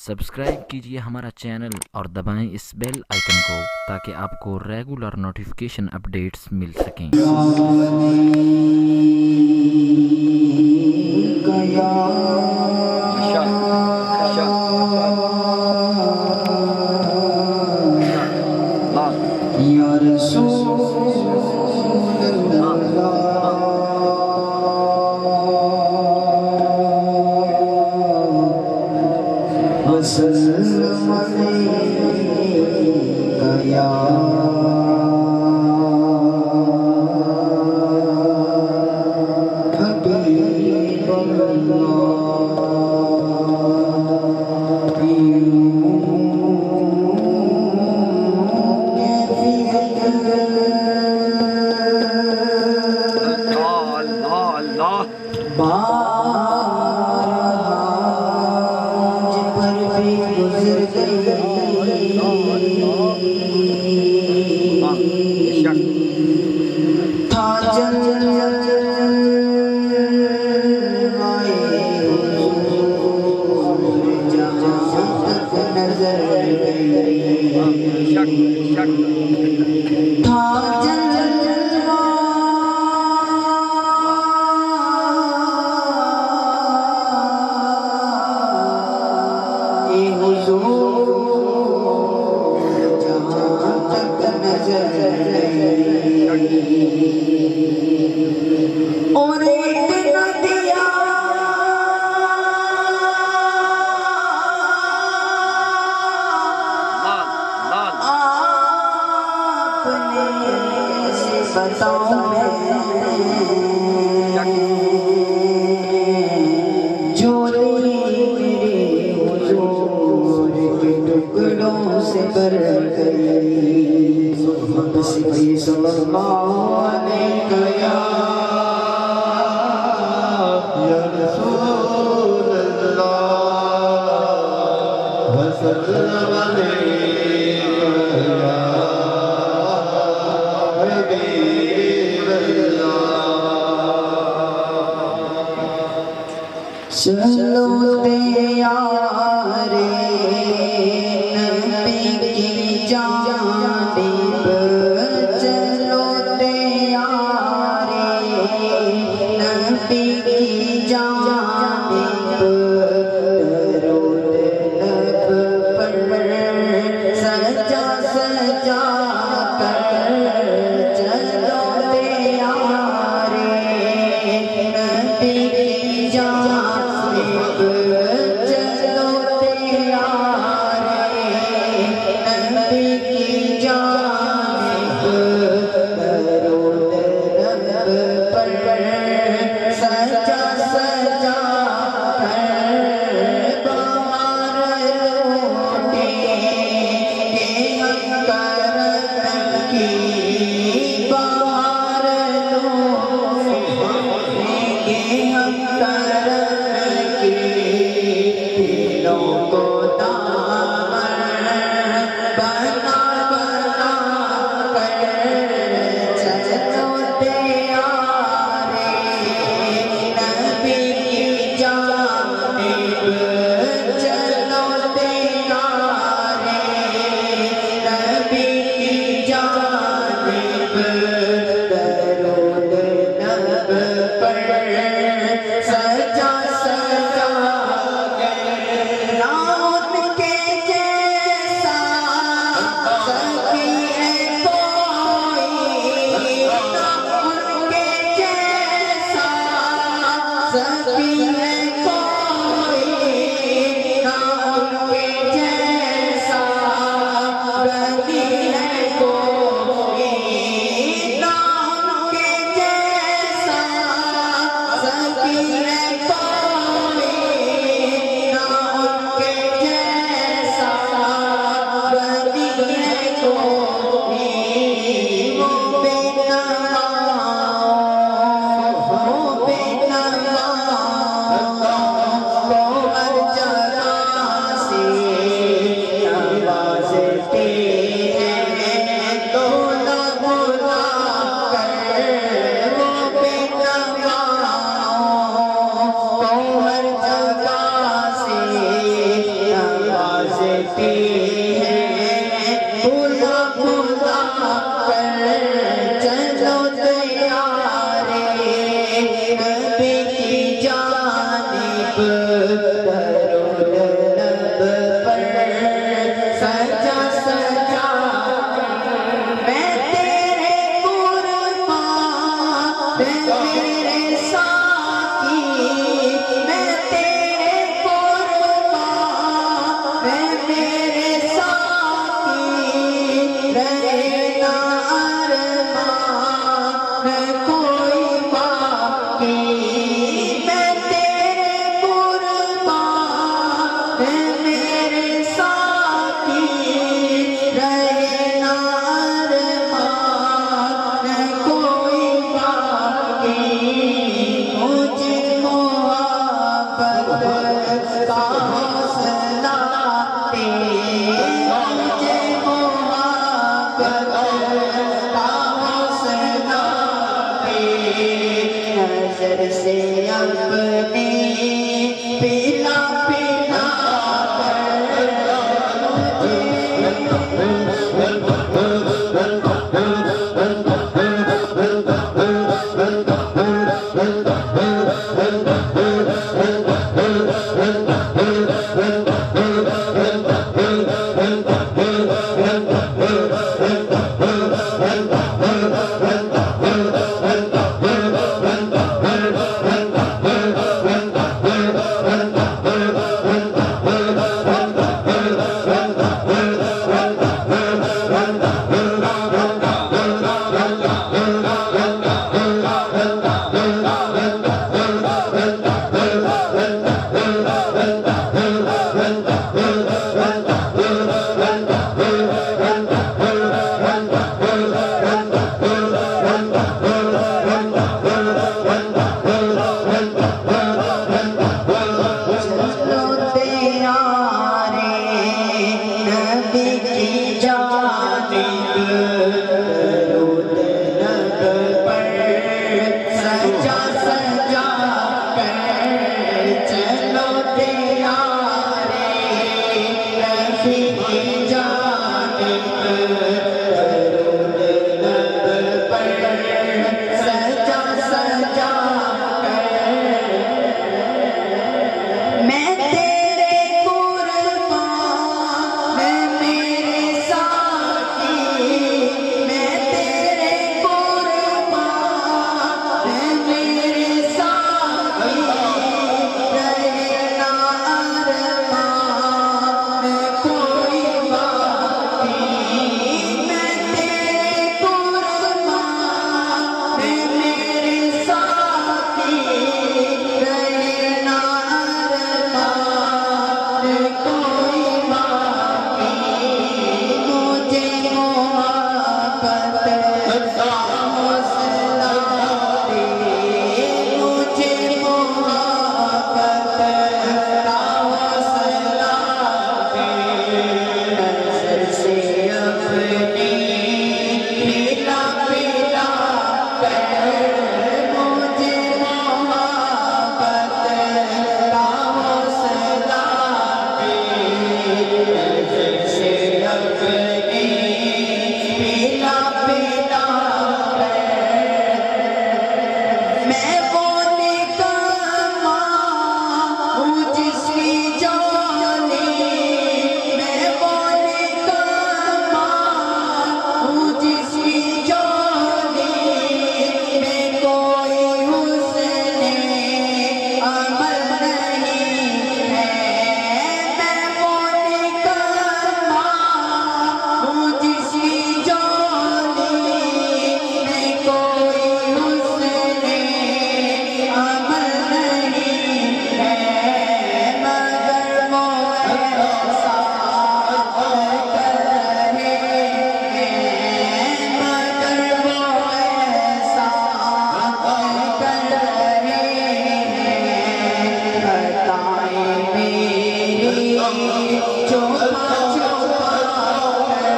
Subscribe कीजिए हमारा channel और दबाएं इस बेल आइकन को ताकि आपको रेगुलर नोटिफिकेशन अपडेट्स मिल सकें। चलो यारे नबी की जानिब, चलो यारे नबी की जानिब, दरूद लब पर सजा सजा कर, चलो यारे नबी की जानिब। वास्ते हैं खुदा खुदा कर चलो तैयारे नबी की जानिब दरूद लब पर सजा सजा मैं तेरे कुर्बान मेरे साकी मैं तेरे कुर्बान मेरे साकी रहना अरमान कोई बाकी मैं तेरे कुर्बान मेरे साकी रहना अरमान कोई बाकी मुझे मोहब्बत का हौसला दे मुझे मोहब्बत का हौसला दे नजर से अपने पिला पिला सजा सजा कर चलो तैयारे नबी की जानिब दरूद लब पर सजा सजा कर मैं तेरे कुर्बान मेरे साकी मैं तेरे कुर्बान मेरे साकी रहना अरमान कोई बाकी मैं तेरे कुर्बान मेरे साकी रहना अरमान कोई बाकी मुझे मोहब्बत का हौसला दे मुझे मोहब्बत का हौसला दे नजर से अपनी पिला पिला कर मुझे मोहब्बत का हौसला दे नजर से अपनी पिला पिला कर मैं वो निकम्मा हूँ जिसकी जानी मैं वो निकम्मा हूँ जिसकी जानी मैं कोई हुस्ने अमल नहीं है मैं वो निकम्मा हूँ जिसकी जानी मैं कोई हुस्ने अमल नहीं है मगर वो ऐसा कर रहे हैं मगर वो ऐसा कर रहे हैं बताएं मेरी चुपा चुपा कर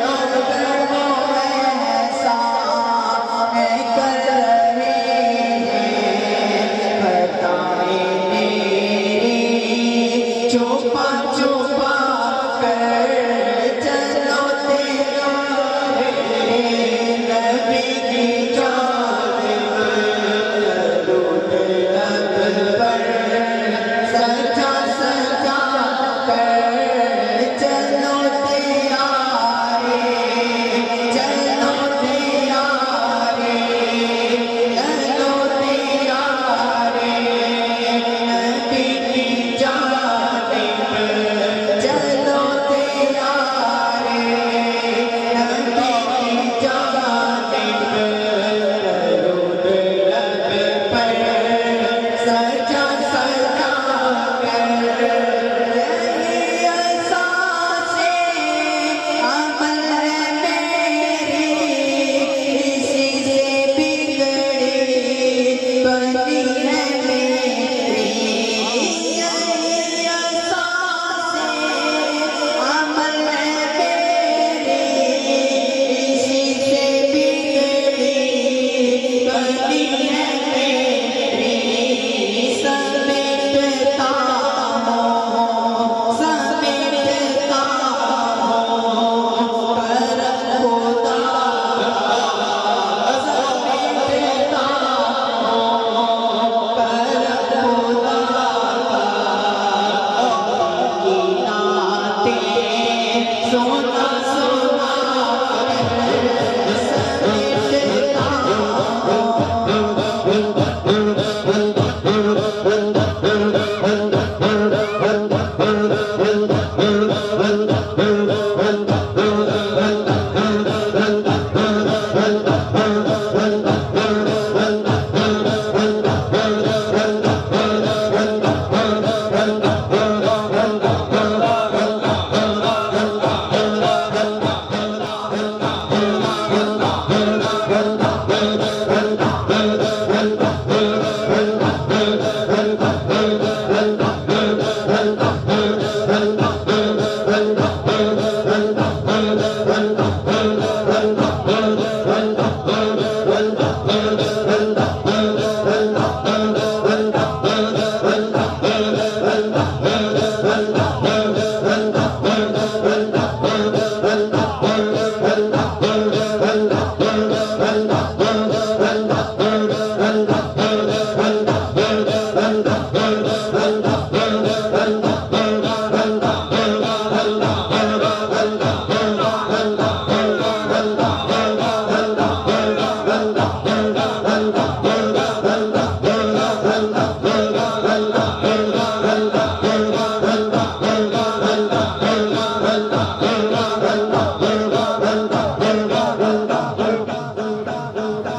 मगर वो ऐसा कर रहे हैं बताएं मेरी चुपा चुपा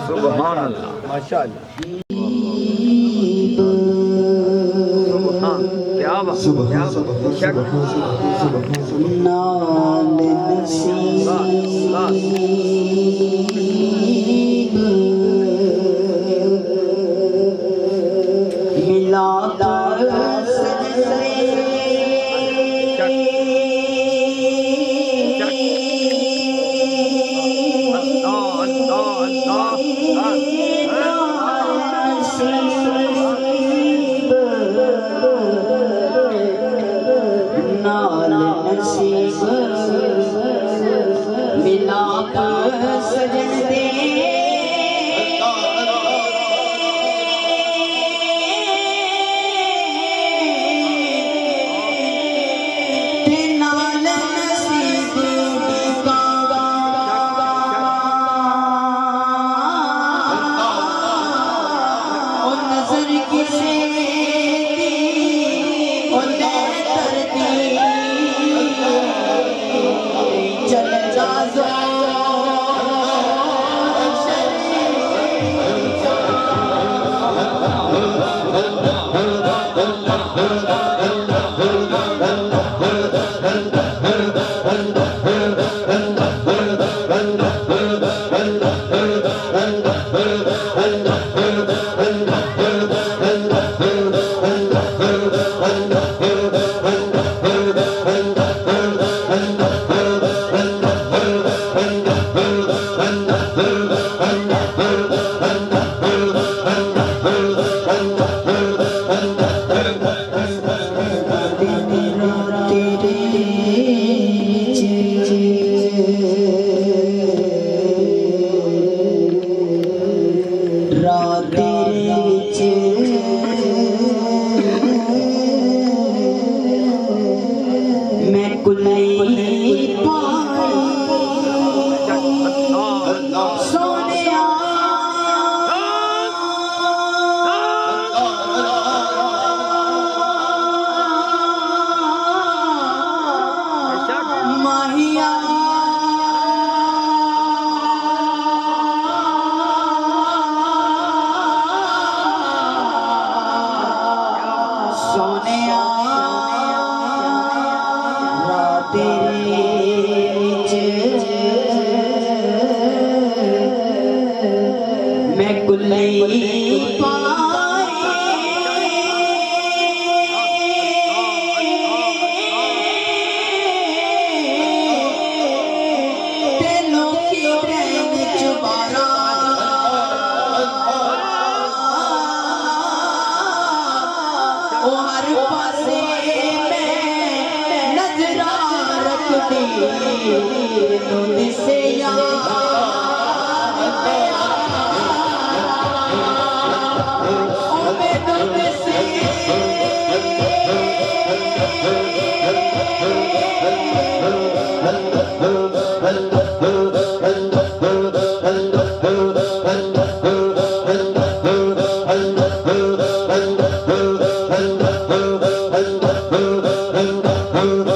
सुभान अल्लाह, माशाअल्लाह, सुभान, क्या बात, क्या बात, नाल नसीब मिला नाल नसीब मिला सजन दे नाल नसीब नजर किसे चल जा मैं कुलई सोने माहिया सोने तेरे मैं कुलई हर पासे नजरा रखती से Oh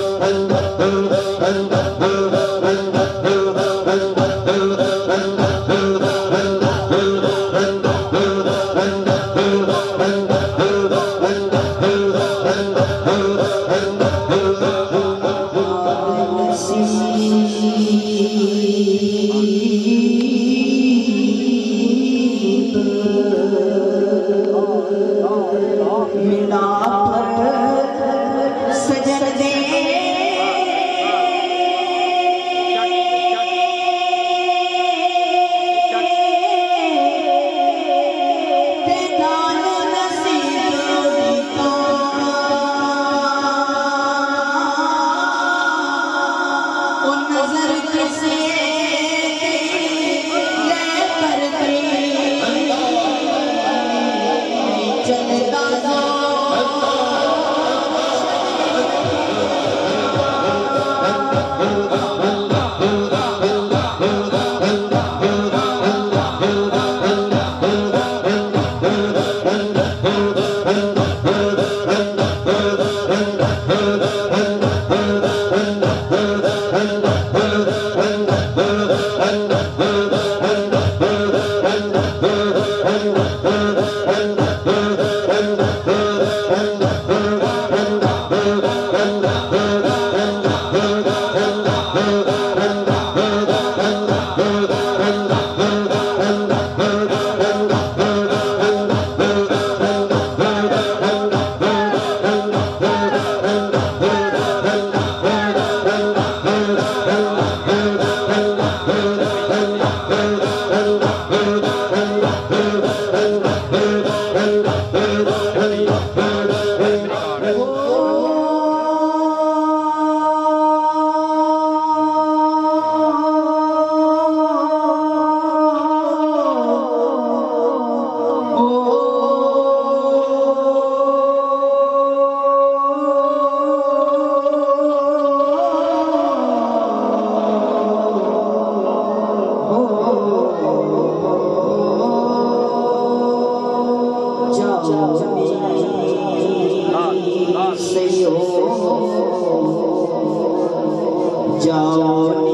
जाओ